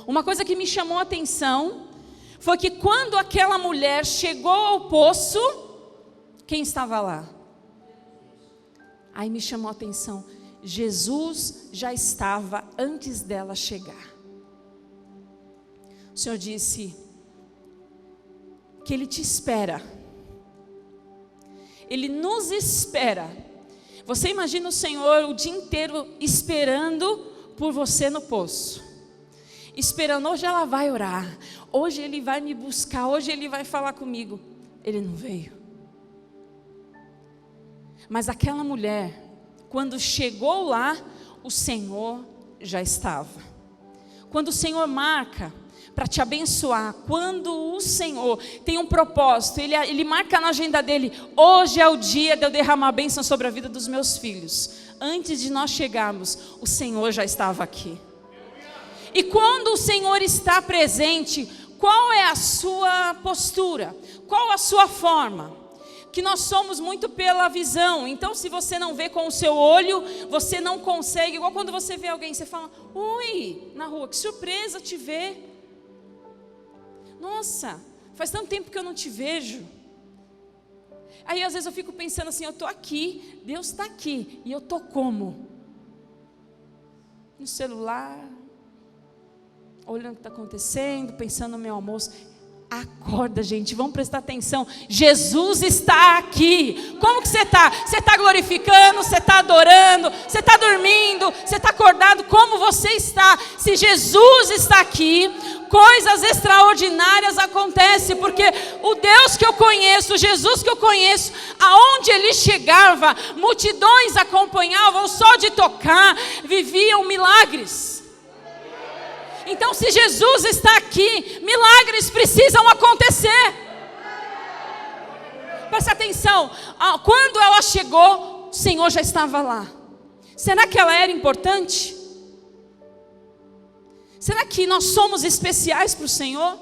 Uma coisa que me chamou a atenção foi que quando aquela mulher chegou ao poço, quem estava lá? Aí me chamou a atenção, Jesus já estava antes dela chegar. O Senhor disse que Ele te espera. Ele nos espera. Você imagina o Senhor o dia inteiro esperando por você no poço. Esperando, hoje ela vai orar, hoje Ele vai me buscar, hoje Ele vai falar comigo. Ele não veio. Mas aquela mulher, quando chegou lá, o Senhor já estava. Quando o Senhor marca para te abençoar, quando o Senhor tem um propósito, Ele marca na agenda dele, hoje é o dia de eu derramar a bênção sobre a vida dos meus filhos. Antes de nós chegarmos, o Senhor já estava aqui. E quando o Senhor está presente, qual é a sua postura? Qual a sua forma? Que nós somos muito pela visão. Então se você não vê com o seu olho, você não consegue. Igual quando você vê alguém, você fala, oi, na rua, que surpresa te ver. Nossa, faz tanto tempo que eu não te vejo. Aí às vezes eu fico pensando assim, eu estou aqui, Deus está aqui, e eu estou como? No celular, olhando o que está acontecendo, pensando no meu almoço. Acorda, gente, vamos prestar atenção. Jesus está aqui. Como que você está? Você está glorificando, você está adorando, você está dormindo, você está acordado? Como você está? Se Jesus está aqui, coisas extraordinárias acontecem, porque o Deus que eu conheço, o Jesus que eu conheço, aonde Ele chegava, multidões acompanhavam, só de tocar, viviam milagres. Então se Jesus está aqui, milagres precisam acontecer. Presta atenção, quando ela chegou, o Senhor já estava lá. Será que ela era importante? Será que nós somos especiais para o Senhor?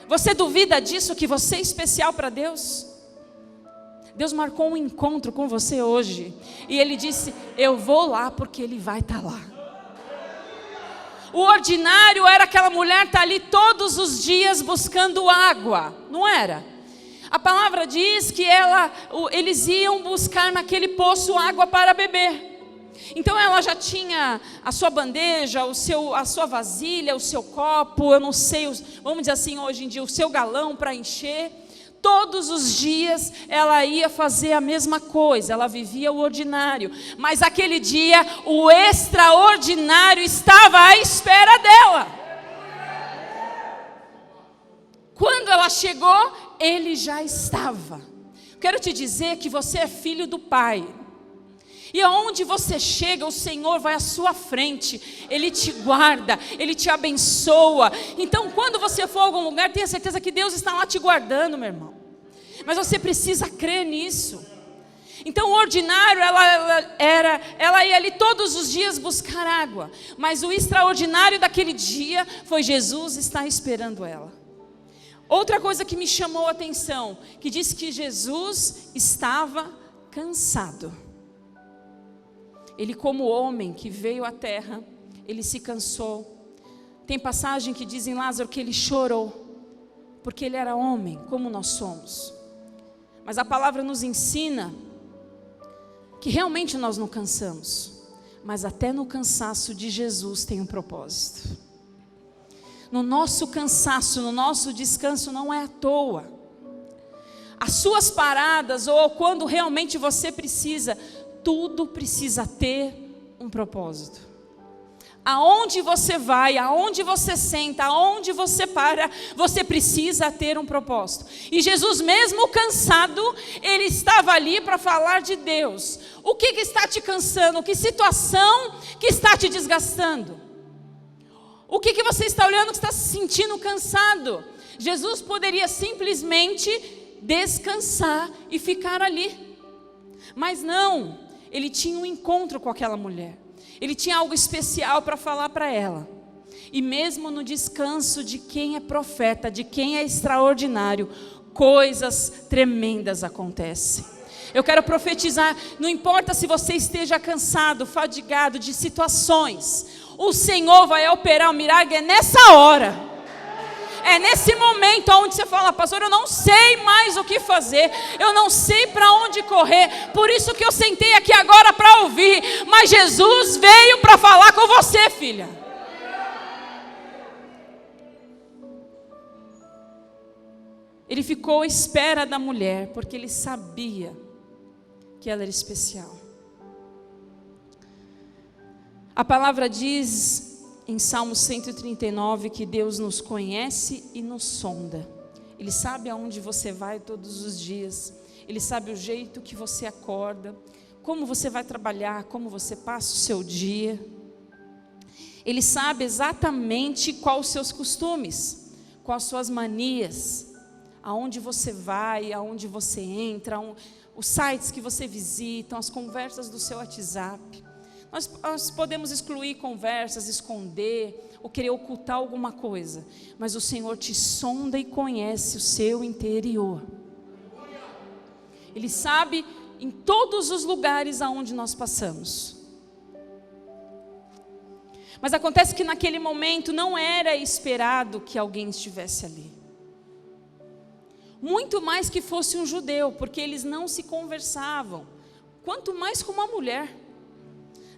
Você duvida disso, que você é especial para Deus? Deus marcou um encontro com você hoje, e Ele disse, eu vou lá porque Ele vai estar lá. O ordinário era aquela mulher que está ali todos os dias buscando água, não era? A palavra diz que eles iam buscar naquele poço água para beber. Então ela já tinha a sua bandeja, a sua vasilha, o seu copo, eu não sei, vamos dizer assim hoje em dia, o seu galão para encher. Todos os dias ela ia fazer a mesma coisa, ela vivia o ordinário. Mas aquele dia o extraordinário estava à espera dela. Quando ela chegou, Ele já estava. Quero te dizer que você é filho do Pai. E aonde você chega, o Senhor vai à sua frente, Ele te guarda, Ele te abençoa. Então quando você for a algum lugar, tenha certeza que Deus está lá te guardando, meu irmão. Mas você precisa crer nisso. Então o ordinário, ela ia ali todos os dias buscar água. Mas o extraordinário daquele dia foi Jesus estar esperando ela. Outra coisa que me chamou a atenção, que diz que Jesus estava cansado. Ele, como homem que veio à terra, Ele se cansou. Tem passagem que diz em Lázaro que Ele chorou, porque Ele era homem, como nós somos. Mas a palavra nos ensina que realmente nós não cansamos, mas até no cansaço de Jesus tem um propósito. No nosso cansaço, no nosso descanso não é à toa. As suas paradas, ou quando realmente você precisa, tudo precisa ter um propósito. Aonde você vai, aonde você senta, aonde você para, você precisa ter um propósito. E Jesus, mesmo cansado, Ele estava ali para falar de Deus. O que está te cansando? Que situação que está te desgastando? O que você está olhando que está se sentindo cansado? Jesus poderia simplesmente descansar e ficar ali. Mas não, Ele tinha um encontro com aquela mulher. Ele tinha algo especial para falar para ela. E mesmo no descanso de quem é profeta, de quem é extraordinário, coisas tremendas acontecem. Eu quero profetizar, não importa se você esteja cansado, fadigado de situações, O Senhor vai operar o milagre nessa hora. É nesse momento onde você fala: pastor, eu não sei mais o que fazer, eu não sei para onde correr, por isso que eu sentei aqui agora para ouvir, mas Jesus veio para falar com você, filha. Ele ficou à espera da mulher, porque ele sabia que ela era especial. A palavra diz em Salmo 139 que Deus nos conhece e nos sonda. Ele sabe aonde você vai todos os dias. Ele sabe o jeito que você acorda, como você vai trabalhar, como você passa o seu dia. Ele sabe exatamente quais os seus costumes, quais as suas manias, aonde você vai, aonde você entra, os sites que você visita, as conversas do seu WhatsApp. Nós podemos excluir conversas, esconder, ou querer ocultar alguma coisa, mas o Senhor te sonda e conhece o seu interior. Ele sabe em todos os lugares aonde nós passamos. Mas acontece que naquele momento não era esperado que alguém estivesse ali. Muito mais que fosse um judeu, porque eles não se conversavam, quanto mais com uma mulher.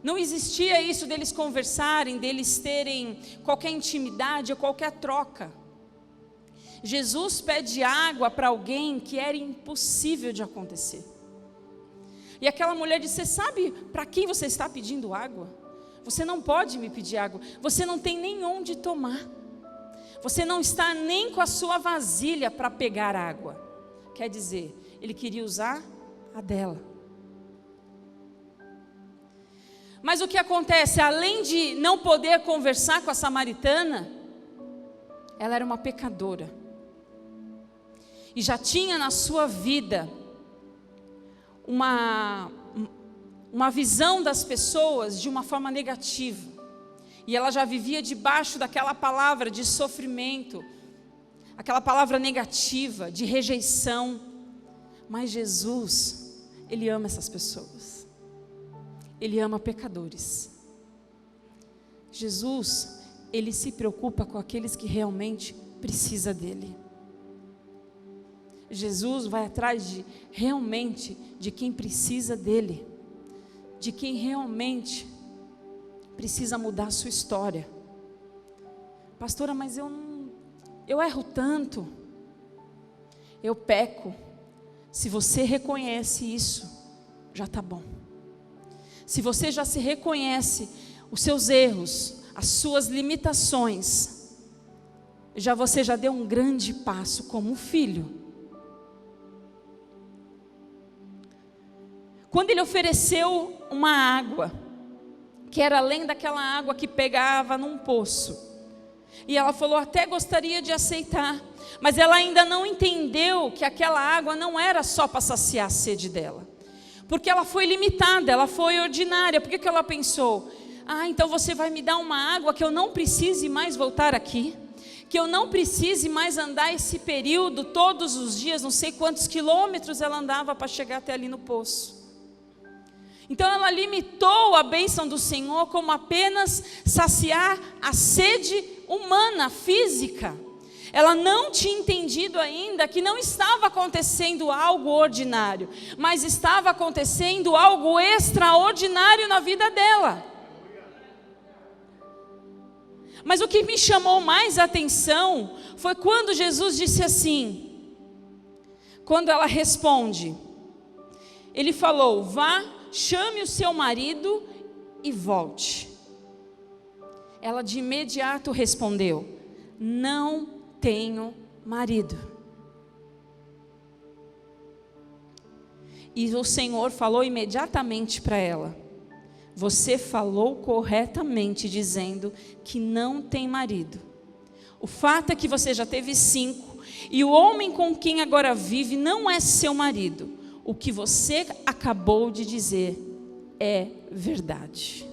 Não existia isso deles conversarem, deles terem qualquer intimidade ou qualquer troca. Jesus pede água para alguém que era impossível de acontecer. E aquela mulher disse: você sabe para quem você está pedindo água? Você não pode me pedir água, você não tem nem onde tomar. Você não está nem com a sua vasilha para pegar água. Quer dizer, ele queria usar a dela. Mas o que acontece? Além de não poder conversar com a samaritana, ela era uma pecadora. E já tinha na sua vida uma visão das pessoas de uma forma negativa. E ela já vivia debaixo daquela palavra de sofrimento, aquela palavra negativa, de rejeição. Mas Jesus, Ele ama essas pessoas. Ele ama pecadores. Jesus, Ele se preocupa com aqueles que realmente precisam dEle. Jesus vai atrás realmente de quem precisa dEle, de quem realmente precisa mudar a sua história. Pastora, mas eu erro tanto, eu peco. Se você reconhece isso, já está bom. Se você já se reconhece os seus erros, as suas limitações, você já deu um grande passo como filho. Quando ele ofereceu uma água, que era além daquela água que pegava num poço, e ela falou: até gostaria de aceitar, mas ela ainda não entendeu que aquela água não era só para saciar a sede dela, porque ela foi limitada, ela foi ordinária. Por que ela pensou: então você vai me dar uma água que eu não precise mais voltar aqui, que eu não precise mais andar esse período todos os dias, não sei quantos quilômetros ela andava para chegar até ali no poço. Então ela limitou a bênção do Senhor como apenas saciar a sede humana, física. Ela não tinha entendido ainda que não estava acontecendo algo ordinário, mas estava acontecendo algo extraordinário na vida dela. Mas o que me chamou mais a atenção foi quando Jesus disse assim, quando ela responde, ele falou: vá, chame o seu marido e volte. Ela de imediato respondeu: não tenho marido. E o Senhor falou imediatamente para ela: você falou corretamente dizendo que não tem marido. O fato é que você já teve 5, e o homem com quem agora vive não é seu marido. O que você acabou de dizer é verdade.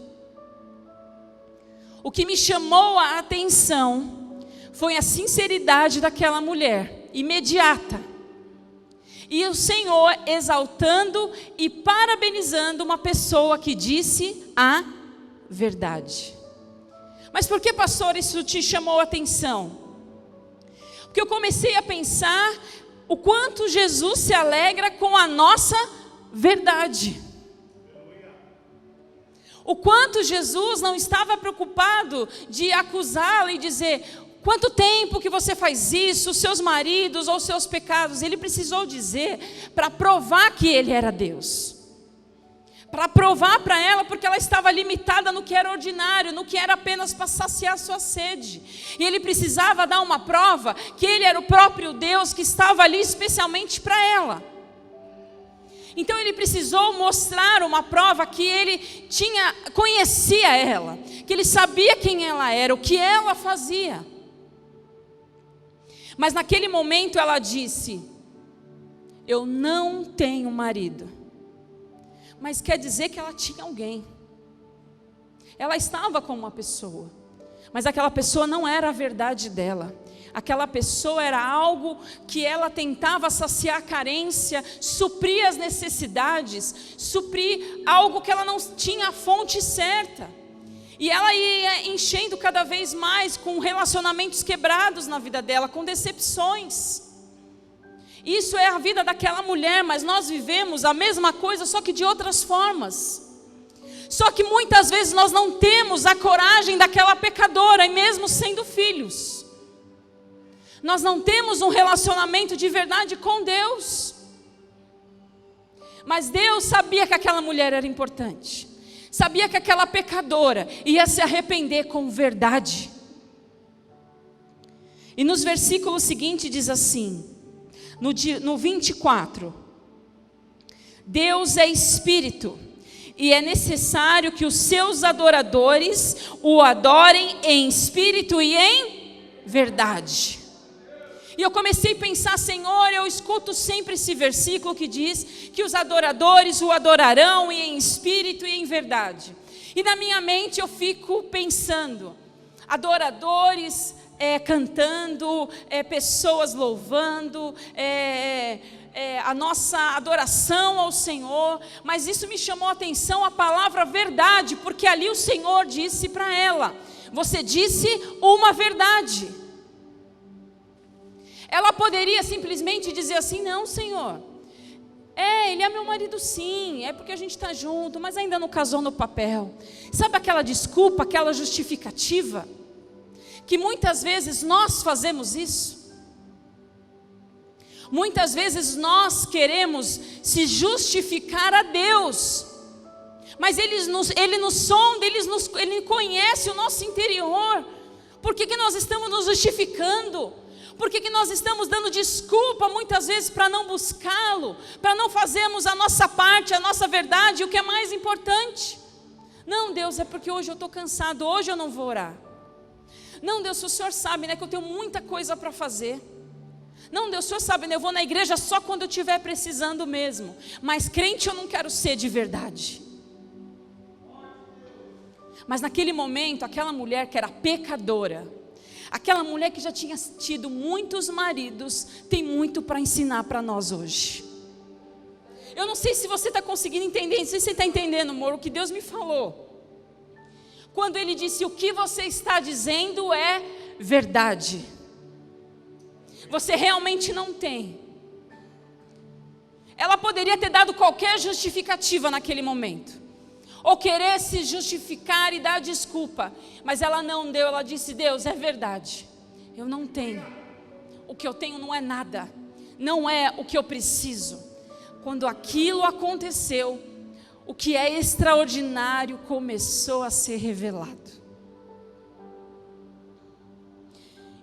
O que me chamou a atenção foi a sinceridade daquela mulher, imediata. E o Senhor exaltando e parabenizando uma pessoa que disse a verdade. Mas por que, pastor, isso te chamou a atenção? Porque eu comecei a pensar o quanto Jesus se alegra com a nossa verdade. O quanto Jesus não estava preocupado de acusá-la e dizer: quanto tempo que você faz isso, seus maridos ou seus pecados. Ele precisou dizer para provar que ele era Deus. Para provar para ela, porque ela estava limitada no que era ordinário, no que era apenas para saciar sua sede. E ele precisava dar uma prova que ele era o próprio Deus que estava ali especialmente para ela. Então ele precisou mostrar uma prova que ele conhecia ela, que ele sabia quem ela era, o que ela fazia. Mas naquele momento ela disse: eu não tenho marido. Mas quer dizer que ela tinha alguém. Ela estava com uma pessoa, mas aquela pessoa não era a verdade dela. Aquela pessoa era algo que ela tentava saciar a carência, suprir as necessidades, suprir algo que ela não tinha a fonte certa. E ela ia enchendo cada vez mais com relacionamentos quebrados na vida dela, com decepções. Isso é a vida daquela mulher, mas nós vivemos a mesma coisa, só que de outras formas. Só que muitas vezes nós não temos a coragem daquela pecadora, e mesmo sendo filhos. Nós não temos um relacionamento de verdade com Deus. Mas Deus sabia que aquela mulher era importante. Sabia que aquela pecadora ia se arrepender com verdade. E nos versículos seguintes diz assim, no 24: Deus é Espírito, e é necessário que os seus adoradores o adorem em espírito e em verdade. E eu comecei a pensar: Senhor, eu escuto sempre esse versículo que diz que os adoradores o adorarão em espírito e em verdade. E na minha mente eu fico pensando: adoradores cantando, pessoas louvando, a nossa adoração ao Senhor. Mas isso me chamou a atenção a palavra verdade, porque ali o Senhor disse para ela: você disse uma verdade. Ela poderia simplesmente dizer assim: não, Senhor, ele é meu marido sim, é porque a gente está junto, mas ainda não casou no papel. Sabe aquela desculpa, aquela justificativa? Que muitas vezes nós fazemos isso. Muitas vezes nós queremos se justificar a Deus, mas Ele nos sonda, Ele conhece o nosso interior. Por que nós estamos nos justificando? Por que nós estamos dando desculpa muitas vezes para não buscá-lo, para não fazermos a nossa parte, a nossa verdade, o que é mais importante? Não, Deus, é porque hoje eu estou cansado, hoje eu não vou orar. Não, Deus, o Senhor sabe, né, que eu tenho muita coisa para fazer. Não, Deus, o Senhor sabe, né, eu vou na igreja só quando eu estiver precisando mesmo. Mas crente eu não quero ser de verdade. Mas naquele momento, aquela mulher que era pecadora, aquela mulher que já tinha tido muitos maridos, tem muito para ensinar para nós hoje. Eu não sei se você está conseguindo entender, não sei se você está entendendo, amor, o que Deus me falou. Quando Ele disse: o que você está dizendo é verdade. Você realmente não tem. Ela poderia ter dado qualquer justificativa naquele momento, ou querer se justificar e dar desculpa, mas ela não deu. Ela disse: Deus, é verdade, eu não tenho. O que eu tenho não é nada, não é o que eu preciso. Quando aquilo aconteceu, o que é extraordinário começou a ser revelado.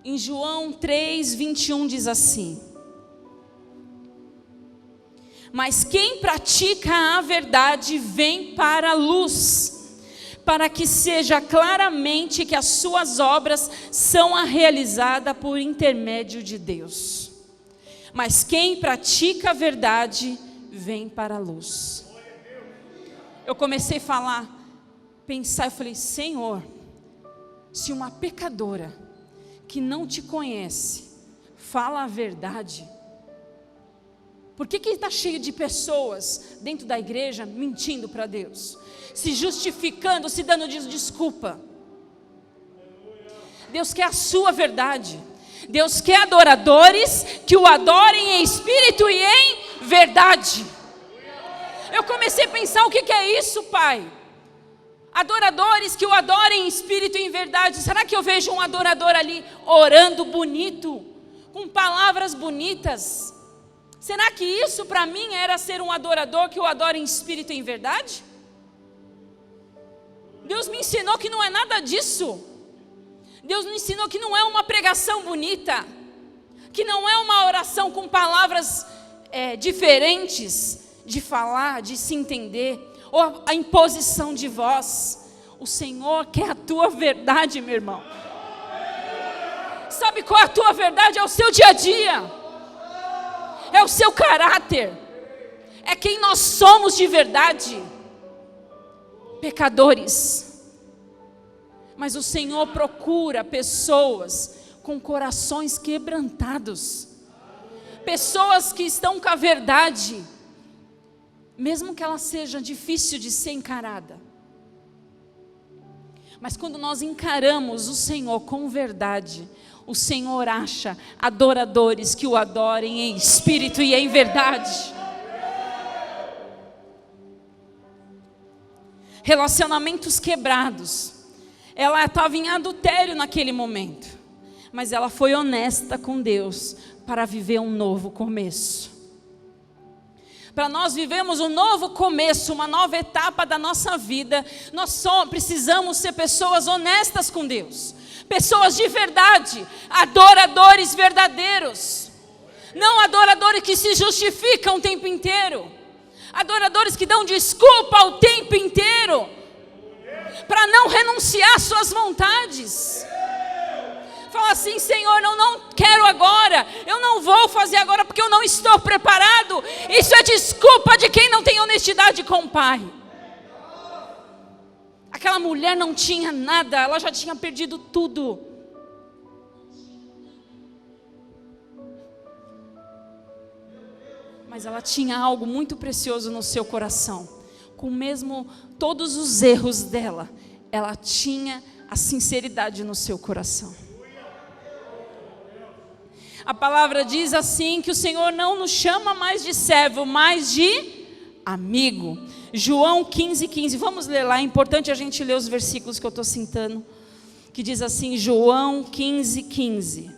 Em João 3:21 diz assim: mas quem pratica a verdade vem para a luz, para que seja claramente que as suas obras são a realizada por intermédio de Deus. Mas quem pratica a verdade vem para a luz. Eu comecei a pensar, eu falei: Senhor, se uma pecadora que não te conhece fala a verdade, por que está cheio de pessoas dentro da igreja mentindo para Deus, se justificando, se dando desculpa? Deus quer a sua verdade. Deus quer adoradores que o adorem em espírito e em verdade. Eu comecei a pensar, o que é isso, Pai? Adoradores que o adorem em espírito e em verdade. Será que eu vejo um adorador ali orando bonito, com palavras bonitas? Será que isso para mim era ser um adorador que o adora em espírito e em verdade? Deus me ensinou que não é nada disso. Deus me ensinou que não é uma pregação bonita, que não é uma oração com palavras diferentes de falar, de se entender, ou a imposição de voz. O Senhor quer a tua verdade, meu irmão. Sabe qual é a tua verdade? É o seu dia a dia, é o seu caráter, é quem nós somos de verdade. Pecadores, mas o Senhor procura pessoas com corações quebrantados, pessoas que estão com a verdade, mesmo que ela seja difícil de ser encarada. Mas quando nós encaramos o Senhor com verdade, o Senhor acha adoradores que o adorem em espírito e em verdade. Relacionamentos quebrados. Ela estava em adultério naquele momento, mas ela foi honesta com Deus para viver um novo começo. Para nós vivermos um novo começo, uma nova etapa da nossa vida, nós só precisamos ser pessoas honestas com Deus, pessoas de verdade, adoradores verdadeiros, não adoradores que se justificam o tempo inteiro, adoradores que dão desculpa o tempo inteiro, para não renunciar às suas vontades. Fala assim: Senhor, eu não quero agora, eu não vou fazer agora porque eu não estou preparado. Isso é desculpa de quem não tem honestidade com o Pai. Aquela mulher não tinha nada, ela já tinha perdido tudo. Mas ela tinha algo muito precioso no seu coração. Com mesmo todos os erros dela, ela tinha a sinceridade no seu coração. A palavra diz assim, que o Senhor não nos chama mais de servo, mas de amigo. João 15:15, vamos ler lá, é importante a gente ler os versículos que eu estou citando, que diz assim, João 15:15.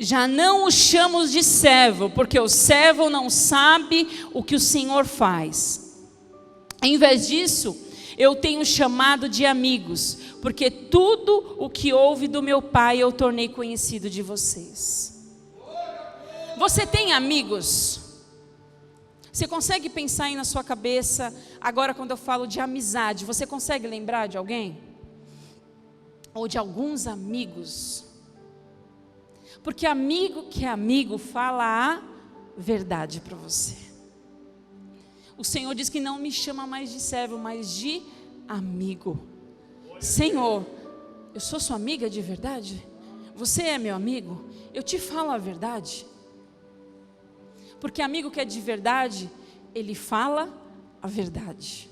Já não o chamo de servo, porque o servo não sabe o que o Senhor faz. Em vez disso, eu tenho chamado de amigos, porque tudo o que houve do meu Pai eu tornei conhecido de vocês. Você tem amigos? Você consegue pensar aí na sua cabeça, agora quando eu falo de amizade, você consegue lembrar de alguém? Ou de alguns amigos? Porque amigo que é amigo fala a verdade para você. O Senhor diz que não me chama mais de servo, mas de amigo. Senhor, eu sou sua amiga de verdade? Você é meu amigo? Eu te falo a verdade? Porque amigo que é de verdade, ele fala a verdade.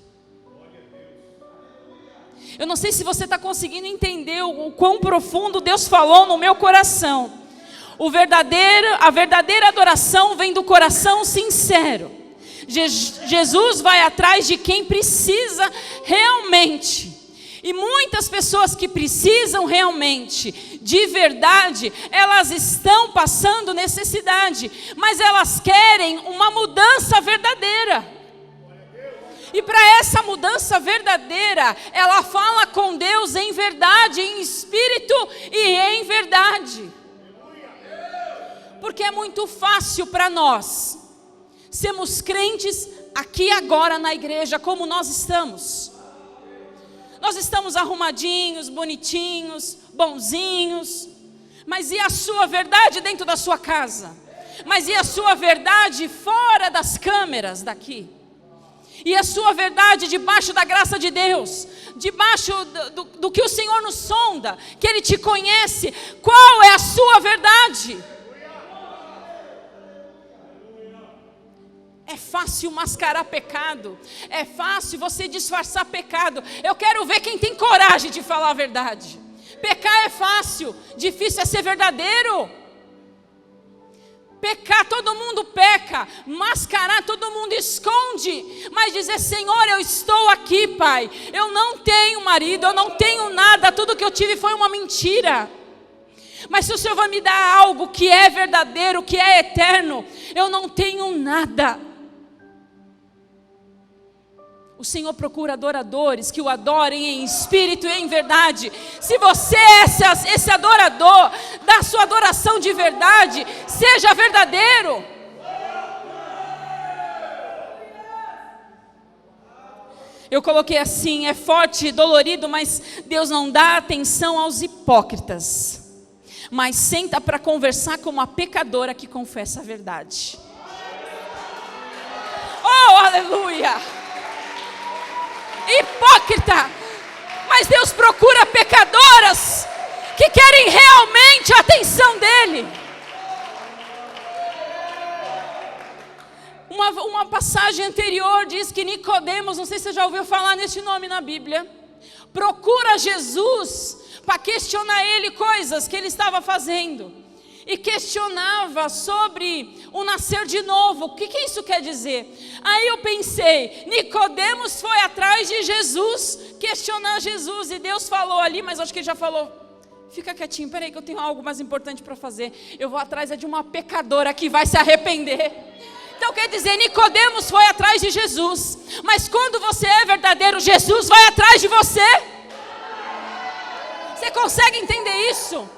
Eu não sei se você está conseguindo entender o quão profundo Deus falou no meu coração. A verdadeira adoração vem do coração sincero. Jesus vai atrás de quem precisa realmente. E muitas pessoas que precisam realmente, de verdade, elas estão passando necessidade, mas elas querem uma mudança verdadeira. E para essa mudança verdadeira, ela fala com Deus em verdade, em espírito e em verdade. Porque é muito fácil para nós sermos crentes aqui e agora na igreja, como nós estamos. Nós estamos arrumadinhos, bonitinhos, bonzinhos. Mas e a sua verdade dentro da sua casa? Mas e a sua verdade fora das câmeras daqui? E a sua verdade debaixo da graça de Deus? Debaixo do que o Senhor nos sonda, que Ele te conhece. Qual é a sua verdade? É fácil mascarar pecado, é fácil você disfarçar pecado. Eu quero ver quem tem coragem de falar a verdade. Pecar é fácil, difícil é ser verdadeiro. Pecar, todo mundo peca. Mascarar, todo mundo esconde. Mas dizer: Senhor, eu estou aqui, Pai. Eu não tenho marido, eu não tenho nada. Tudo que eu tive foi uma mentira. Mas se o Senhor vai me dar algo que é verdadeiro, que é eterno, eu não tenho nada. O Senhor procura adoradores que o adorem em espírito e em verdade. Se você é esse adorador, da sua adoração de verdade, seja verdadeiro. Eu coloquei assim: é forte e dolorido, mas Deus não dá atenção aos hipócritas, mas senta para conversar com uma pecadora que confessa a verdade. Oh, aleluia! Hipócrita, mas Deus procura pecadoras que querem realmente a atenção dEle. Uma passagem anterior diz que Nicodemos, não sei se você já ouviu falar nesse nome na Bíblia, procura Jesus para questionar ele coisas que ele estava fazendo. E questionava sobre o nascer de novo. O que isso quer dizer? Aí eu pensei, Nicodemos foi atrás de Jesus, questionar Jesus. E Deus falou ali, mas acho que ele já falou: fica quietinho, peraí que eu tenho algo mais importante para fazer. Eu vou atrás de uma pecadora que vai se arrepender. Então quer dizer, Nicodemos foi atrás de Jesus. Mas quando você é verdadeiro, Jesus vai atrás de você. Você consegue entender isso?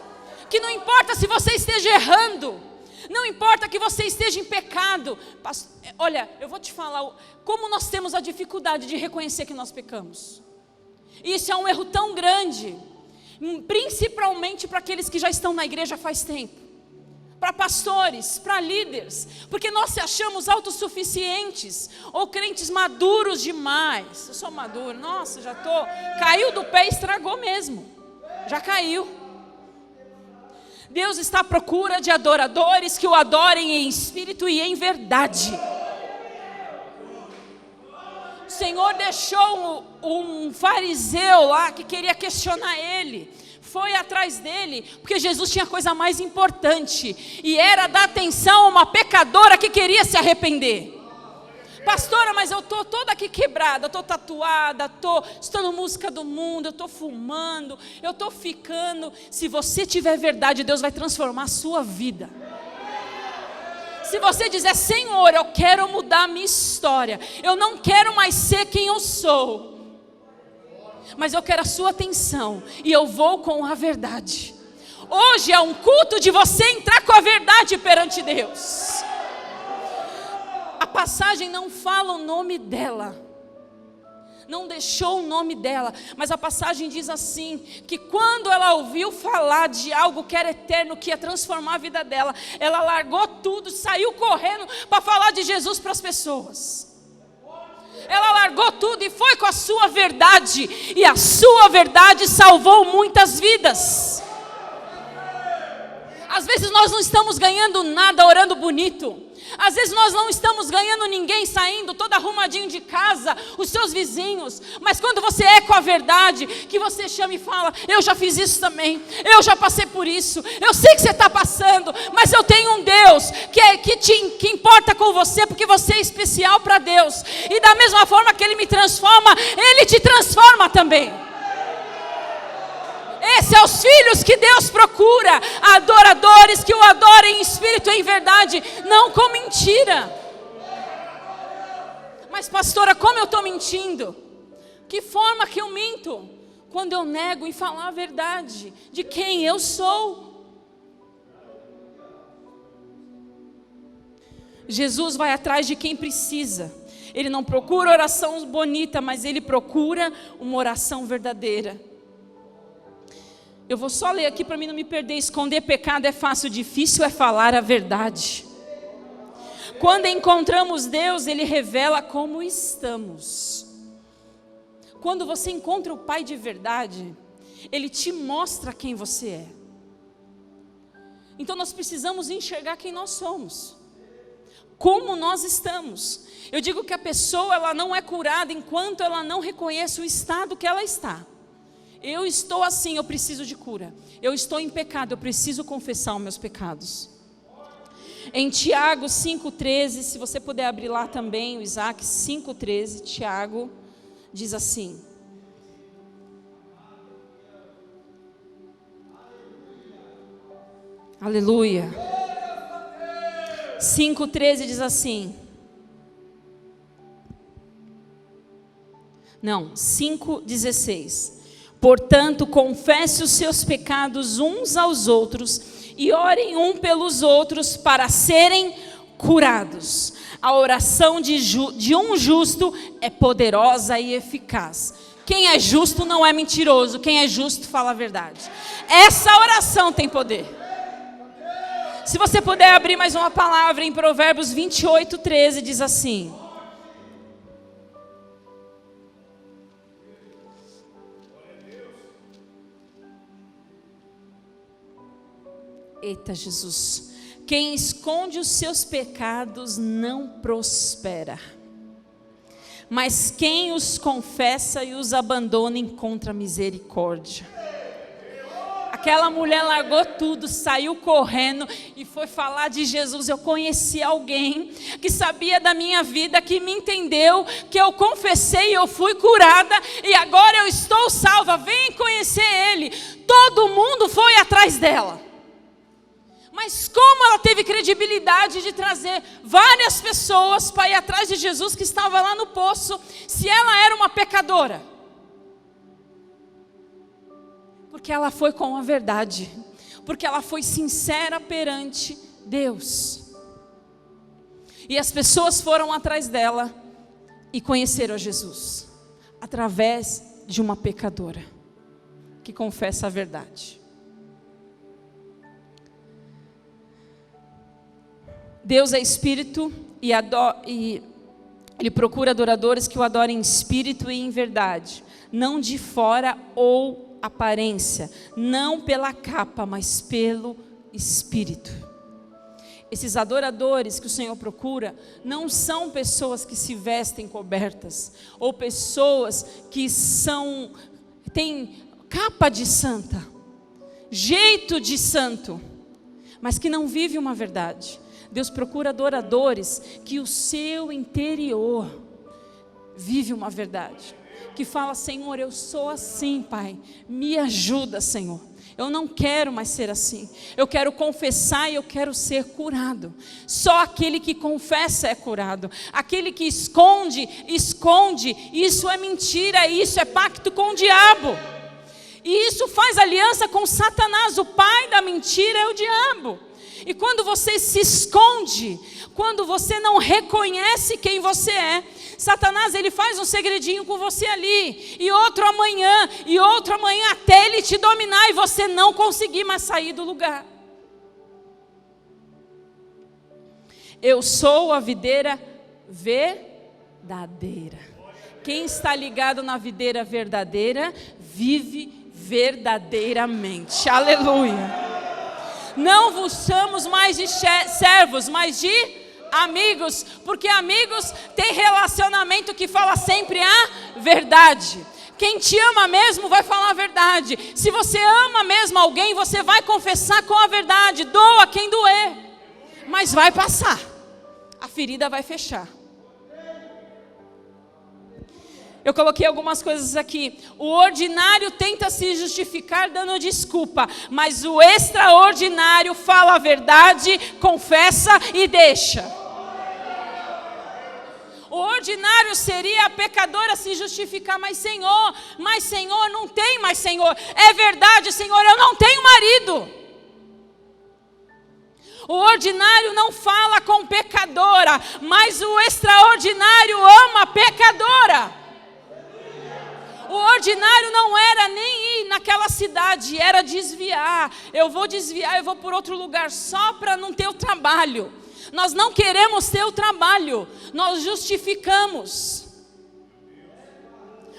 Que não importa se você esteja errando, não importa que você esteja em pecado. Olha, eu vou te falar como nós temos a dificuldade de reconhecer que nós pecamos. Isso é um erro tão grande, principalmente para aqueles que já estão na igreja faz tempo, para pastores, para líderes, porque nós se achamos autossuficientes ou crentes maduros demais. Eu sou maduro, nossa, já estou, caiu do pé e estragou mesmo, já caiu. Deus está à procura de adoradores que o adorem em espírito e em verdade. O Senhor deixou um fariseu lá que queria questionar ele. Foi atrás dele, porque Jesus tinha coisa mais importante, e era dar atenção a uma pecadora que queria se arrepender. Pastora, mas eu estou toda aqui quebrada, estou tatuada, estou escutando música do mundo, eu estou fumando, eu estou ficando. Se você tiver verdade, Deus vai transformar a sua vida. Se você dizer: Senhor, eu quero mudar a minha história, eu não quero mais ser quem eu sou, mas eu quero a sua atenção, e eu vou com a verdade. Hoje é um culto de você entrar com a verdade perante Deus. A passagem não fala o nome dela, não deixou o nome dela, mas a passagem diz assim, que quando ela ouviu falar de algo que era eterno, que ia transformar a vida dela, ela largou tudo, saiu correndo para falar de Jesus para as pessoas. Ela largou tudo e foi com a sua verdade, e a sua verdade salvou muitas vidas. Às vezes nós não estamos ganhando nada orando bonito. Às vezes nós não estamos ganhando ninguém saindo todo arrumadinho de casa, os seus vizinhos. Mas quando você é com a verdade, que você chama e fala: eu já fiz isso também, eu já passei por isso, eu sei que você está passando, mas eu tenho um Deus que importa com você, porque você é especial para Deus. E da mesma forma que Ele me transforma, Ele te transforma também. Esses são os filhos que Deus procura, adoradores que o adorem em espírito e em verdade, não com mentira. Mas pastora, como eu estou mentindo? Que forma que eu minto? Quando eu nego em falar a verdade de quem eu sou. Jesus vai atrás de quem precisa. Ele não procura oração bonita, mas Ele procura uma oração verdadeira. Eu vou só ler aqui para mim não me perder. Esconder pecado é fácil, difícil é falar a verdade. Quando encontramos Deus, Ele revela como estamos. Quando você encontra o Pai de verdade, Ele te mostra quem você é. Então nós precisamos enxergar quem nós somos. como nós estamos. Eu digo que a pessoa, ela não é curada enquanto ela não reconhece o estado que ela está. Eu estou assim, eu preciso de cura. Eu estou em pecado, eu preciso confessar os meus pecados. Em Tiago 5,13, se você puder abrir lá também, o Isaac 5,13, Tiago diz assim: aleluia. 5,13 diz assim. Não, 5,16. Portanto, confesse os seus pecados uns aos outros e orem um pelos outros para serem curados. A oração de um justo é poderosa e eficaz. Quem é justo não é mentiroso, quem é justo fala a verdade. Essa oração tem poder. Se você puder abrir mais uma palavra em Provérbios 28,13, diz assim: eita Jesus, quem esconde os seus pecados não prospera, mas quem os confessa e os abandona encontra misericórdia. Aquela mulher largou tudo, saiu correndo e foi falar de Jesus. Eu conheci alguém que sabia da minha vida, que me entendeu, que eu confessei e eu fui curada e agora eu estou salva, vem conhecer Ele. Todo mundo foi atrás dela. Mas como ela teve credibilidade de trazer várias pessoas para ir atrás de Jesus que estava lá no poço, se ela era uma pecadora? Porque ela foi com a verdade, porque ela foi sincera perante Deus. E as pessoas foram atrás dela e conheceram a Jesus, através de uma pecadora, que confessa a verdade. Deus é espírito e Ele procura adoradores que o adorem em espírito e em verdade, não de fora ou aparência, não pela capa, mas pelo espírito. Esses adoradores que o Senhor procura não são pessoas que se vestem cobertas, ou pessoas que têm capa de santa, jeito de santo, mas que não vivem uma verdade. Deus procura adoradores que o seu interior vive uma verdade, que fala: Senhor, eu sou assim, Pai, me ajuda, Senhor. Eu não quero mais ser assim. Eu quero confessar e eu quero ser curado. Só aquele que confessa é curado. Aquele que esconde. Isso é mentira, isso é pacto com o diabo. E isso faz aliança com Satanás. O pai da mentira é o diabo. E quando você se esconde, quando você não reconhece quem você é, Satanás, ele faz um segredinho com você ali, e outro amanhã, até ele te dominar e você não conseguir mais sair do lugar. Eu sou a videira verdadeira. Quem está ligado na videira verdadeira, vive verdadeiramente. Aleluia. Não vos chamamos mais de servos, mas de amigos, porque amigos têm relacionamento que fala sempre a verdade. Quem te ama mesmo vai falar a verdade. Se você ama mesmo alguém, você vai confessar com a verdade. Doa quem doer, mas vai passar, a ferida vai fechar. Eu coloquei algumas coisas aqui. O ordinário tenta se justificar dando desculpa, mas o extraordinário fala a verdade, confessa e deixa. O ordinário seria a pecadora se justificar: mas Senhor, não tem mais Senhor. É verdade, Senhor, eu não tenho marido. O ordinário não fala com pecadora, mas o extraordinário ama a pecadora. O ordinário não era nem ir naquela cidade, era desviar. Eu vou desviar, eu vou por outro lugar só para não ter o trabalho. Nós não queremos ter o trabalho, nós justificamos.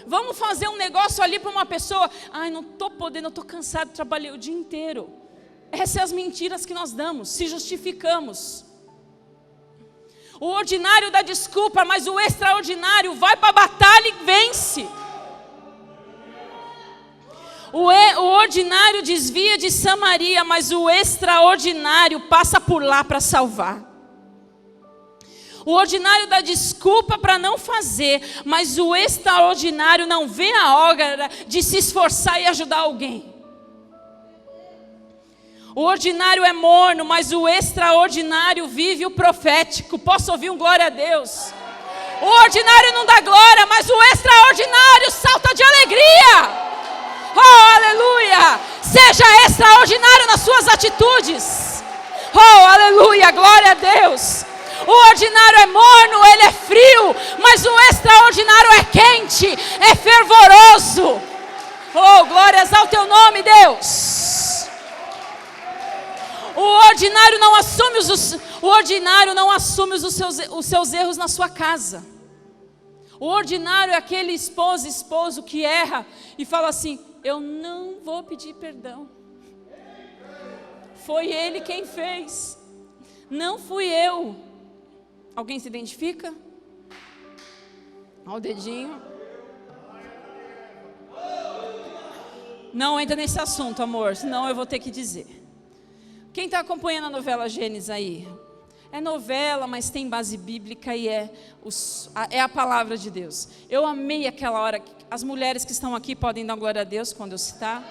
Vamos fazer um negócio ali para uma pessoa: ai, não estou podendo, eu estou cansado, trabalhei o dia inteiro. Essas são as mentiras que nós damos, se justificamos. O ordinário dá desculpa, mas o extraordinário vai para a batalha e vence. O ordinário desvia de Samaria, mas o extraordinário passa por lá para salvar. O ordinário dá desculpa para não fazer, mas o extraordinário não vê a hora de se esforçar e ajudar alguém. O ordinário é morno, mas o extraordinário vive o profético. Posso ouvir um glória a Deus? O ordinário não dá glória, mas o extraordinário salta de alegria. Oh, aleluia! Seja extraordinário nas suas atitudes. Oh, aleluia, glória a Deus. O ordinário é morno, ele é frio, mas o extraordinário é quente, é fervoroso. Oh, glórias ao teu nome, Deus. O ordinário não assume os seus erros na sua casa. O ordinário é aquele esposo que erra e fala assim: eu não vou pedir perdão. Foi ele quem fez, não fui eu. Alguém se identifica? Olha o dedinho. Não entra nesse assunto, amor, senão eu vou ter que dizer. Quem está acompanhando a novela Gênesis aí? É novela, mas tem base bíblica e é a palavra de Deus. Eu amei aquela hora. As mulheres que estão aqui podem dar glória a Deus quando eu citar.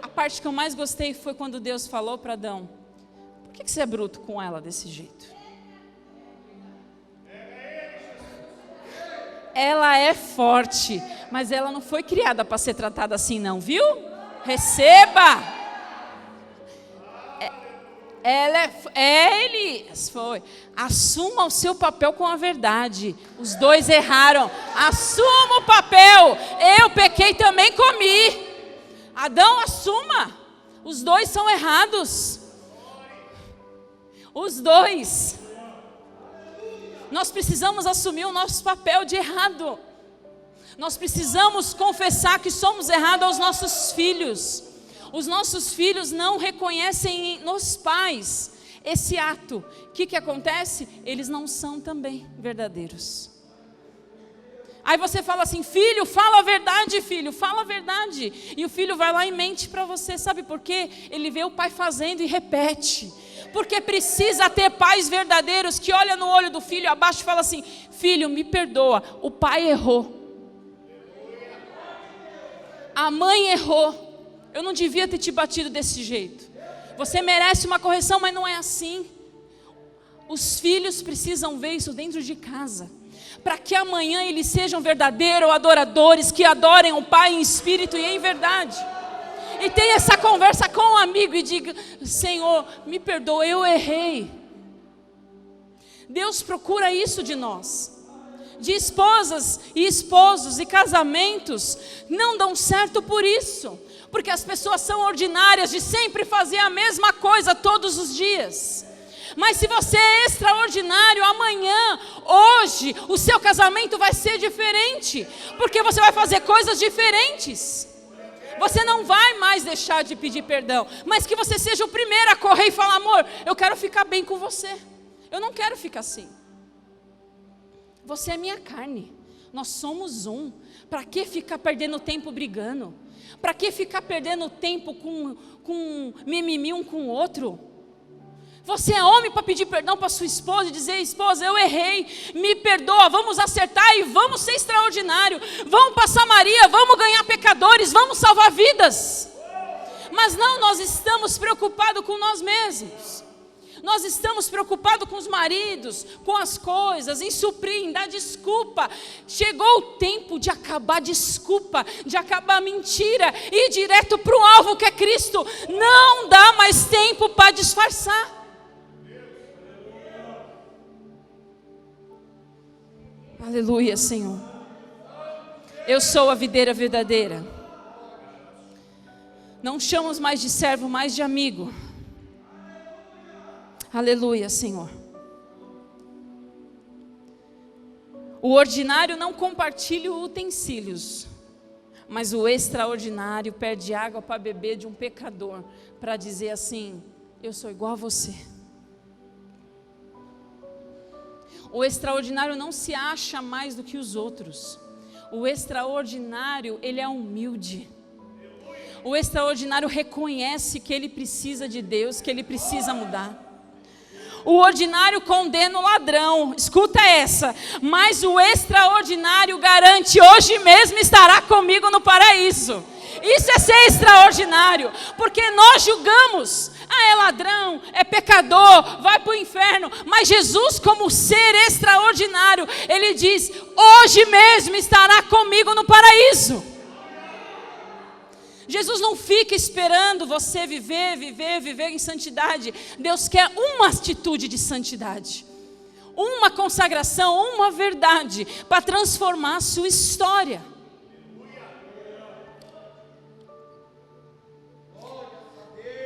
A parte que eu mais gostei foi quando Deus falou para Adão: por que você é bruto com ela desse jeito? Ela é forte, mas ela não foi criada para ser tratada assim não, viu? Receba! Elias, foi. Assuma o seu papel com a verdade. Os dois erraram. Assuma o papel. Eu pequei também, comi. Adão, assuma. Os dois são errados. Os dois. Nós precisamos assumir o nosso papel de errado. Nós precisamos confessar que somos errados aos nossos filhos. Os nossos filhos não reconhecem nos pais esse ato. O que acontece? Eles não são também verdadeiros. Aí você fala assim: filho, fala a verdade, filho, fala a verdade. E o filho vai lá e mente para você. Sabe por quê? Ele vê o pai fazendo e repete. Porque precisa ter pais verdadeiros que olham no olho do filho abaixo e falam assim: filho, me perdoa, o pai errou. A mãe errou. Eu não devia ter te batido desse jeito. Você merece uma correção, mas não é assim. Os filhos precisam ver isso dentro de casa, para que amanhã eles sejam verdadeiros adoradores, que adorem o Pai em espírito e em verdade. E tenha essa conversa com um amigo e diga: Senhor, me perdoa, eu errei. Deus procura isso de nós. De esposas e esposos e casamentos não dão certo por isso. Porque as pessoas são ordinárias de sempre fazer a mesma coisa todos os dias. Mas se você é extraordinário, amanhã, hoje, o seu casamento vai ser diferente. Porque você vai fazer coisas diferentes. Você não vai mais deixar de pedir perdão. Mas que você seja o primeiro a correr e falar: amor, eu quero ficar bem com você. Eu não quero ficar assim. Você é minha carne. Nós somos um. Para que ficar perdendo tempo brigando? Para que ficar perdendo tempo com mimimi um com o outro? Você é homem para pedir perdão para sua esposa e dizer: esposa, eu errei, me perdoa, vamos acertar e vamos ser extraordinário. Vamos para Samaria, vamos ganhar pecadores, vamos salvar vidas. Mas não, nós estamos preocupados com nós mesmos. Nós estamos preocupados com os maridos, com as coisas, em suprir, em dar desculpa. Chegou o tempo de acabar a desculpa, de acabar a mentira e ir direto para o alvo que é Cristo. Não dá mais tempo para disfarçar. Aleluia, Senhor. Eu sou a videira verdadeira. Não chamamos mais de servo, mais de amigo. Aleluia, Senhor. O ordinário não compartilha utensílios, mas o extraordinário pede água para beber de um pecador, para dizer assim: eu sou igual a você. O extraordinário não se acha mais do que os outros. O extraordinário, ele é humilde. O extraordinário reconhece que ele precisa de Deus, que ele precisa mudar. O ordinário condena o ladrão, escuta essa, mas o extraordinário garante: hoje mesmo estará comigo no paraíso. Isso é ser extraordinário, porque nós julgamos: é ladrão, é pecador, vai para o inferno. Mas Jesus, como ser extraordinário, ele diz: hoje mesmo estará comigo no paraíso. Jesus não fica esperando você viver em santidade. Deus quer uma atitude de santidade, uma consagração, uma verdade para transformar a sua história.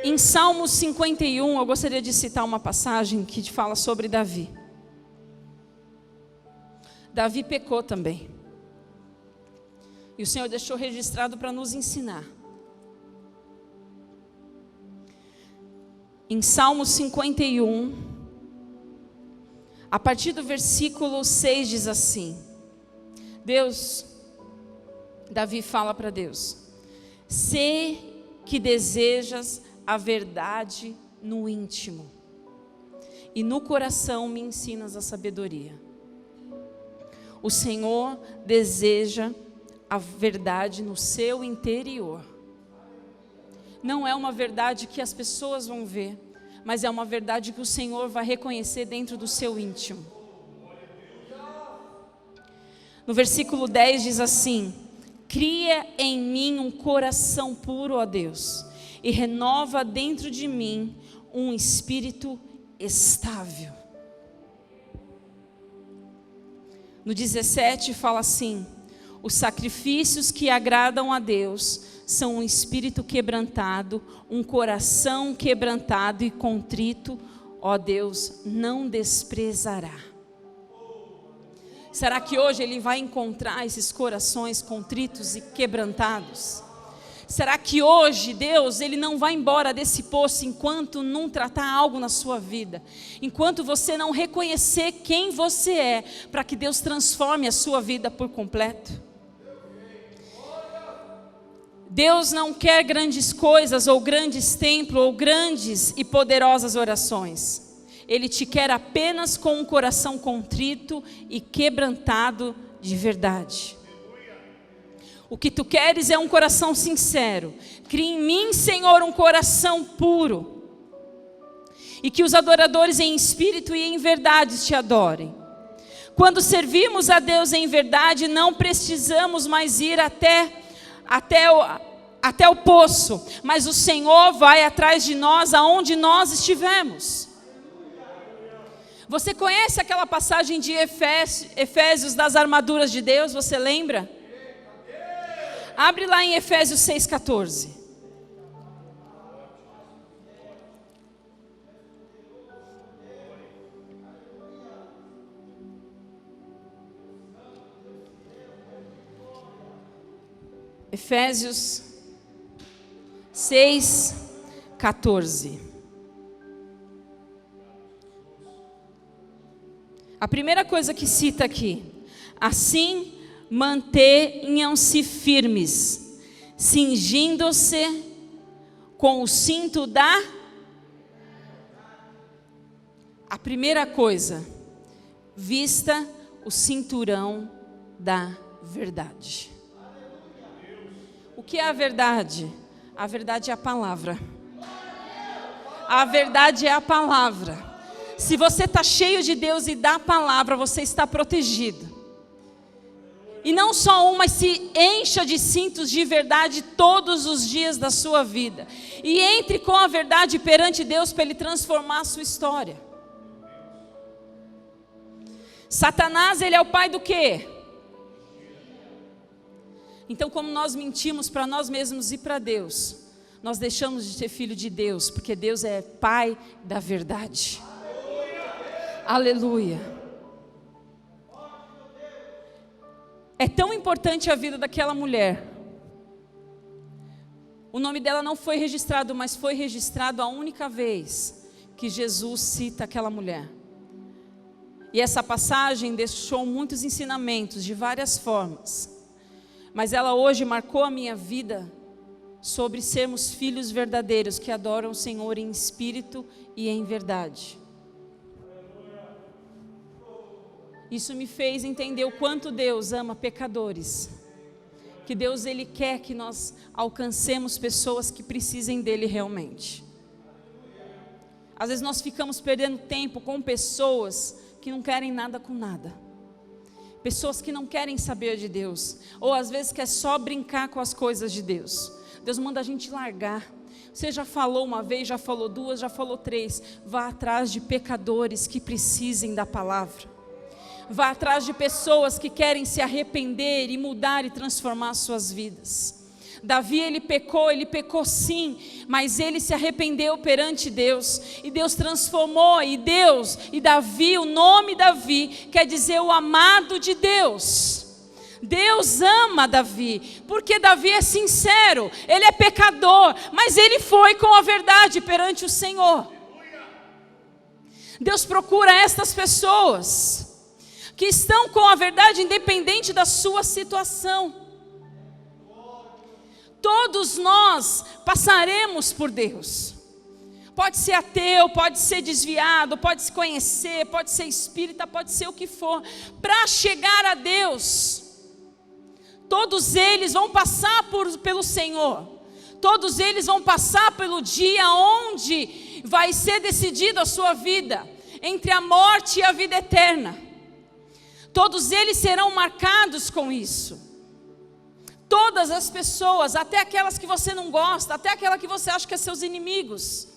Em Salmos 51, eu gostaria de citar uma passagem que fala sobre Davi. Davi pecou também. E o Senhor deixou registrado para nos ensinar. Em Salmos 51, a partir do versículo 6 diz assim: Davi fala para Deus: sei que desejas a verdade no íntimo, e no coração me ensinas a sabedoria. O Senhor deseja a verdade no seu interior. Não é uma verdade que as pessoas vão ver, mas é uma verdade que o Senhor vai reconhecer dentro do seu íntimo. No versículo 10 diz assim: cria em mim um coração puro, ó Deus, e renova dentro de mim um espírito estável. No 17 fala assim: os sacrifícios que agradam a Deus são um espírito quebrantado, um coração quebrantado e contrito, ó Deus, não desprezará. Será que hoje Ele vai encontrar esses corações contritos e quebrantados? Será que hoje Deus, Ele não vai embora desse poço enquanto não tratar algo na sua vida? Enquanto você não reconhecer quem você é, para que Deus transforme a sua vida por completo? Deus não quer grandes coisas, ou grandes templos, ou grandes e poderosas orações. Ele te quer apenas com um coração contrito e quebrantado de verdade. O que tu queres é um coração sincero. Cria em mim, Senhor, um coração puro, e que os adoradores em espírito e em verdade te adorem. Quando servimos a Deus em verdade, não precisamos mais ir até o poço, mas o Senhor vai atrás de nós aonde nós estivermos. Você conhece aquela passagem de Efésios das armaduras de Deus? Você lembra? Abre lá em Efésios 6,14. Efésios 6,14. A primeira coisa que cita aqui: assim mantenham-se firmes, cingindo-se com o cinto da... A primeira coisa, vista o cinturão da verdade. O que é a verdade? A verdade é a palavra. A verdade é a palavra. Se você está cheio de Deus e da palavra, você está protegido. E não só mas se encha de cintos de verdade todos os dias da sua vida. E entre com a verdade perante Deus para Ele transformar a sua história. Satanás, ele é o pai do quê? Então, como nós mentimos para nós mesmos e para Deus, nós deixamos de ser filho de Deus, porque Deus é pai da verdade. Aleluia. É tão importante a vida daquela mulher. O nome dela não foi registrado, mas foi registrado a única vez que Jesus cita aquela mulher. E essa passagem deixou muitos ensinamentos de várias formas. Mas ela hoje marcou a minha vida sobre sermos filhos verdadeiros que adoram o Senhor em espírito e em verdade. Isso me fez entender o quanto Deus ama pecadores. Que Deus, Ele quer que nós alcancemos pessoas que precisem dEle realmente. Às vezes nós ficamos perdendo tempo com pessoas que não querem nada com nada. Pessoas que não querem saber de Deus. Ou às vezes quer só brincar com as coisas de Deus. Deus manda a gente largar. Você já falou uma vez, já falou duas, já falou três. Vá atrás de pecadores que precisem da palavra. Vá atrás de pessoas que querem se arrepender e mudar e transformar suas vidas. Davi, ele pecou sim, mas ele se arrependeu perante Deus, e Deus transformou, e Davi, o nome Davi, quer dizer o amado de Deus. Deus ama Davi, porque Davi é sincero, ele é pecador, mas ele foi com a verdade perante o Senhor. Deus procura estas pessoas que estão com a verdade independente da sua situação. Todos nós passaremos por Deus. Pode ser ateu, pode ser desviado, pode se conhecer, pode ser espírita, pode ser o que for. Para chegar a Deus, todos eles vão passar pelo Senhor. Todos eles vão passar pelo dia onde vai ser decidida a sua vida, entre a morte e a vida eterna. Todos eles serão marcados com isso. Todas as pessoas, até aquelas que você não gosta, até aquelas que você acha que são seus inimigos,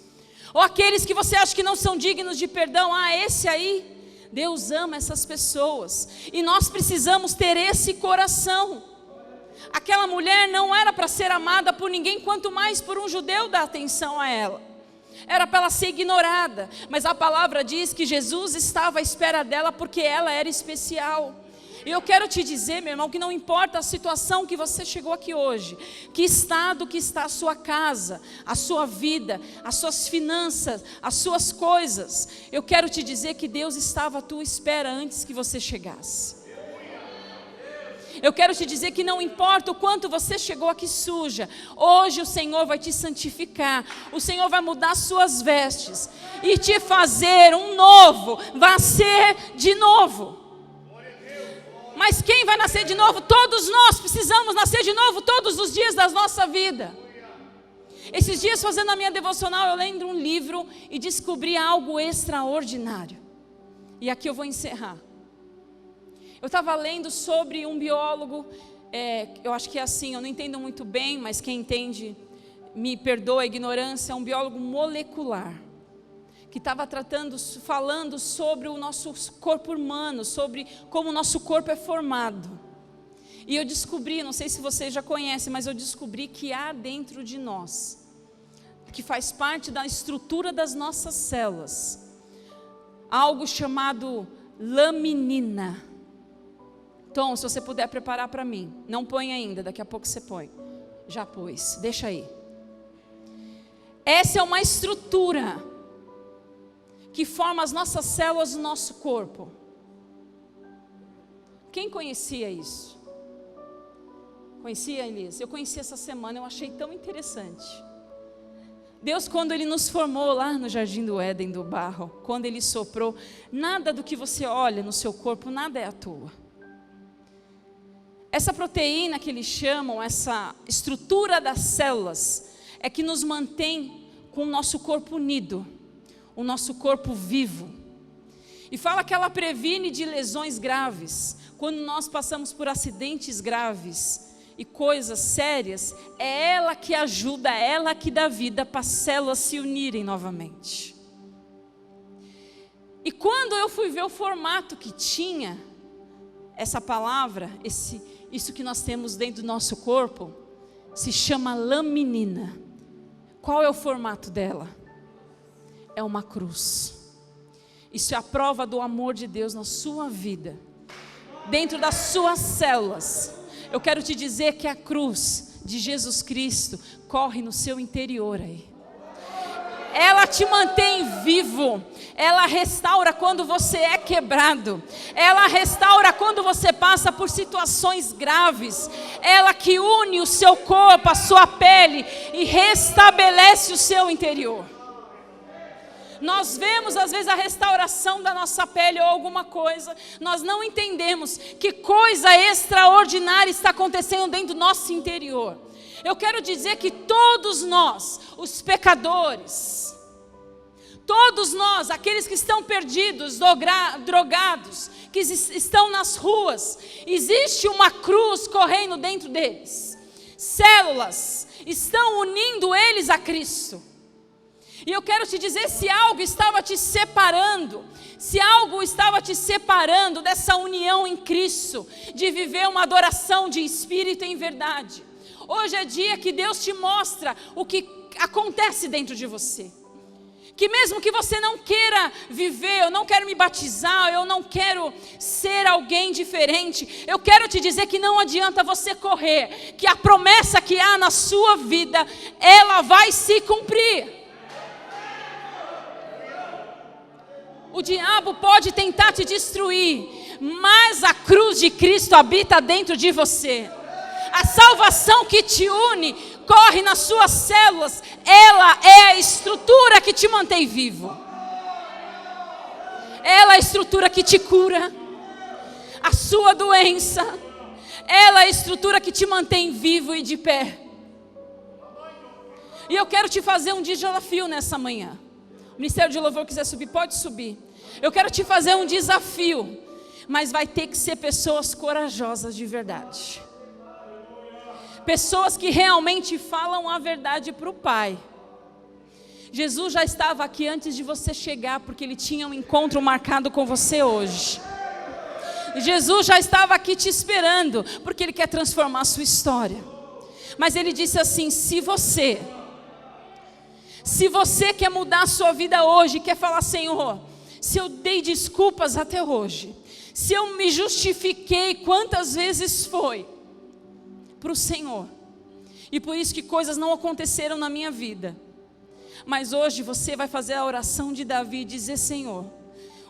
ou aqueles que você acha que não são dignos de perdão, esse aí, Deus ama essas pessoas, e nós precisamos ter esse coração. Aquela mulher não era para ser amada por ninguém, quanto mais por um judeu dar atenção a ela. Era para ela ser ignorada, mas a palavra diz que Jesus estava à espera dela porque ela era especial. E eu quero te dizer, meu irmão, que não importa a situação que você chegou aqui hoje, que estado que está a sua casa, a sua vida, as suas finanças, as suas coisas, eu quero te dizer que Deus estava à tua espera antes que você chegasse. Eu quero te dizer que não importa o quanto você chegou aqui suja, hoje o Senhor vai te santificar, o Senhor vai mudar suas vestes e te fazer um novo, vai ser de novo. Mas quem vai nascer de novo? Todos nós precisamos nascer de novo todos os dias da nossa vida. Esses dias, fazendo a minha devocional, eu lendo um livro e descobri algo extraordinário. E aqui eu vou encerrar. Eu estava lendo sobre um biólogo, eu acho que é assim, eu não entendo muito bem, mas quem entende, me perdoa a ignorância, é um biólogo molecular, que estava falando sobre o nosso corpo humano, sobre como o nosso corpo é formado. E eu descobri, não sei se você já conhece, mas eu descobri que há dentro de nós, que faz parte da estrutura das nossas células, algo chamado laminina. Tom, se você puder preparar para mim, não põe ainda, daqui a pouco você põe. Já pôs, deixa aí. Essa é uma estrutura que forma as nossas células do nosso corpo. Quem conhecia isso? Conhecia, Elias? Eu conheci essa semana, eu achei tão interessante. Deus, quando Ele nos formou lá no Jardim do Éden, do barro, quando Ele soprou, nada do que você olha no seu corpo, nada é à toa. Essa proteína que eles chamam, essa estrutura das células, é que nos mantém com o nosso corpo unido, o nosso corpo vivo. E fala que ela previne de lesões graves. Quando nós passamos por acidentes graves e coisas sérias, é ela que ajuda, é ela que dá vida para as células se unirem novamente. E quando eu fui ver o formato que tinha essa palavra, isso que nós temos dentro do nosso corpo, se chama laminina. Qual é o formato dela? É uma cruz. Isso é a prova do amor de Deus na sua vida, dentro das suas células. Eu quero te dizer que a cruz de Jesus Cristo corre no seu interior aí. ela te mantém vivo, ela restaura quando você é quebrado, ela restaura quando você passa por situações graves, ela que une o seu corpo, a sua pele e restabelece o seu interior. Nós vemos às vezes a restauração da nossa pele ou alguma coisa, nós não entendemos que coisa extraordinária está acontecendo dentro do nosso interior. Eu quero dizer que todos nós, os pecadores, todos nós, aqueles que estão perdidos, drogados, que estão nas ruas, existe uma cruz correndo dentro deles. Células estão unindo eles a Cristo. E eu quero te dizer, se algo estava te separando, dessa união em Cristo, de viver uma adoração de espírito em verdade, hoje é dia que Deus te mostra o que acontece dentro de você. Que mesmo que você não queira viver, eu não quero me batizar, eu não quero ser alguém diferente, eu quero te dizer que não adianta você correr, que a promessa que há na sua vida, ela vai se cumprir. O diabo pode tentar te destruir, mas a cruz de Cristo habita dentro de você. A salvação que te une, corre nas suas células, ela é a estrutura que te mantém vivo. Ela é a estrutura que te cura a sua doença. Ela é a estrutura que te mantém vivo e de pé. E eu quero te fazer um desafio nessa manhã. O Ministério de Louvor quiser subir, pode subir. Eu quero te fazer um desafio, mas vai ter que ser pessoas corajosas de verdade. Pessoas que realmente falam a verdade para o Pai. Jesus já estava aqui antes de você chegar, porque Ele tinha um encontro marcado com você hoje. Jesus já estava aqui te esperando, porque Ele quer transformar a sua história. Mas Ele disse assim, se você quer mudar a sua vida hoje, quer falar, Senhor, se eu dei desculpas até hoje, se eu me justifiquei quantas vezes foi para o Senhor, e por isso que coisas não aconteceram na minha vida, mas hoje você vai fazer a oração de Davi e dizer, Senhor,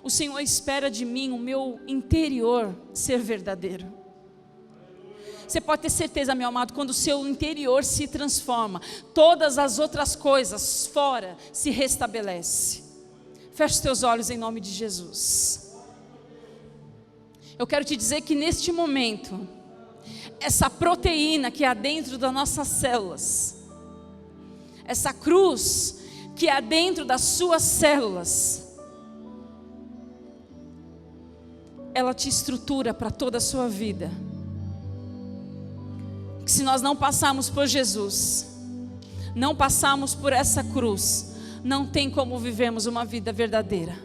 o Senhor espera de mim o meu interior ser verdadeiro. Você pode ter certeza, meu amado, quando o seu interior se transforma, todas as outras coisas fora se restabelecem. Feche os teus olhos em nome de Jesus. Eu quero te dizer que neste momento, essa proteína que há dentro das nossas células, essa cruz que há dentro das suas células, ela te estrutura para toda a sua vida. Se nós não passarmos por Jesus, não passarmos por essa cruz, não tem como vivermos uma vida verdadeira.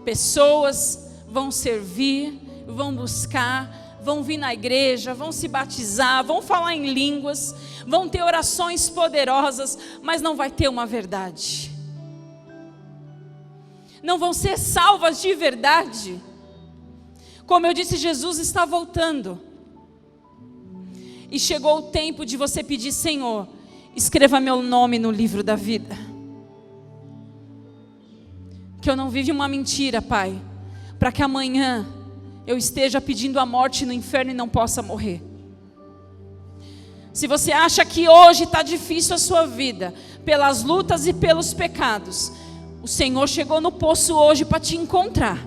Pessoas vão servir, vão buscar, vão vir na igreja, vão se batizar, vão falar em línguas, vão ter orações poderosas, mas não vai ter uma verdade. Não vão ser salvas de verdade. Como eu disse, Jesus está voltando. E chegou o tempo de você pedir, Senhor, escreva meu nome no livro da vida. Que eu não vive uma mentira, Pai, para que amanhã eu esteja pedindo a morte no inferno e não possa morrer. Se você acha que hoje está difícil a sua vida, pelas lutas e pelos pecados, o Senhor chegou no poço hoje para te encontrar.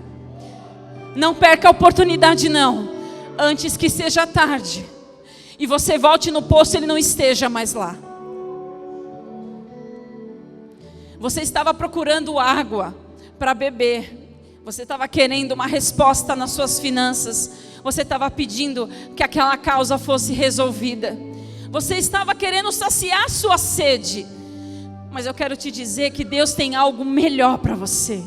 Não perca a oportunidade não, antes que seja tarde e você volte no poço e Ele não esteja mais lá. Você estava procurando água para beber, você estava querendo uma resposta nas suas finanças, você estava pedindo que aquela causa fosse resolvida, você estava querendo saciar sua sede, mas eu quero te dizer que Deus tem algo melhor para você,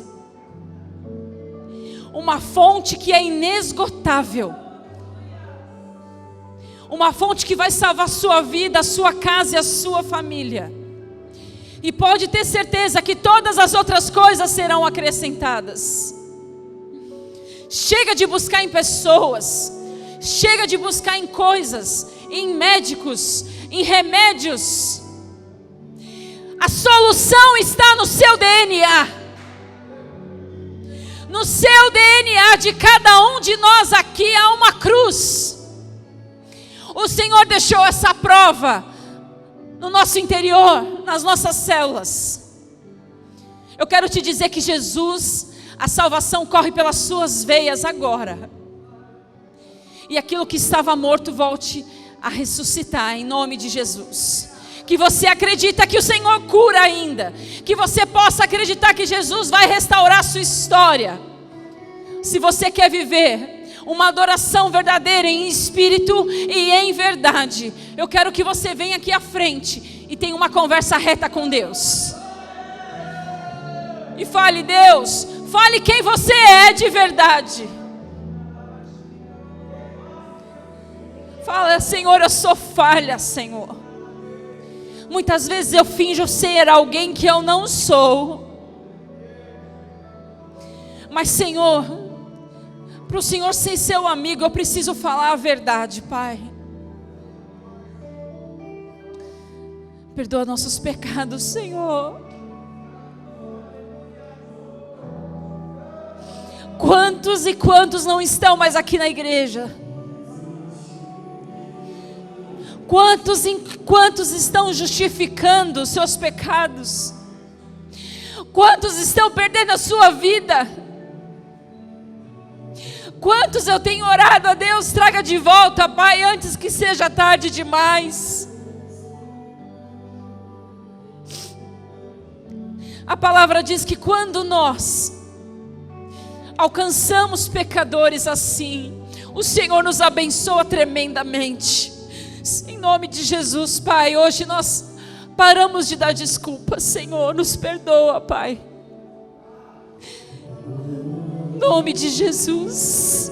uma fonte que é inesgotável, uma fonte que vai salvar a sua vida, a sua casa e a sua família. E pode ter certeza que todas as outras coisas serão acrescentadas. Chega de buscar em pessoas, chega de buscar em coisas, em médicos, em remédios. A solução está no seu DNA. No seu DNA de cada um de nós aqui há uma cruz. O Senhor deixou essa prova no nosso interior, nas nossas células. Eu quero te dizer que Jesus, a salvação corre pelas suas veias agora. E aquilo que estava morto volte a ressuscitar em nome de Jesus. Que você acredita que o Senhor cura ainda. Que você possa acreditar que Jesus vai restaurar a sua história. Se você quer viver uma adoração verdadeira em espírito e em verdade, eu quero que você venha aqui à frente e tenha uma conversa reta com Deus. E fale: Deus, fale quem você é de verdade. Fala: Senhor, eu sou falha, Senhor. Muitas vezes eu finjo ser alguém que eu não sou. Mas, Senhor, para o Senhor ser seu amigo, eu preciso falar a verdade, Pai. Perdoa nossos pecados, Senhor. Quantos e quantos não estão mais aqui na igreja? Quantos estão justificando seus pecados? Quantos estão perdendo a sua vida? Quantos eu tenho orado a Deus, traga de volta, Pai, antes que seja tarde demais. A palavra diz que quando nós alcançamos pecadores assim, o Senhor nos abençoa tremendamente. Em nome de Jesus, Pai, hoje nós paramos de dar desculpas, Senhor, nos perdoa, Pai. Em nome de Jesus.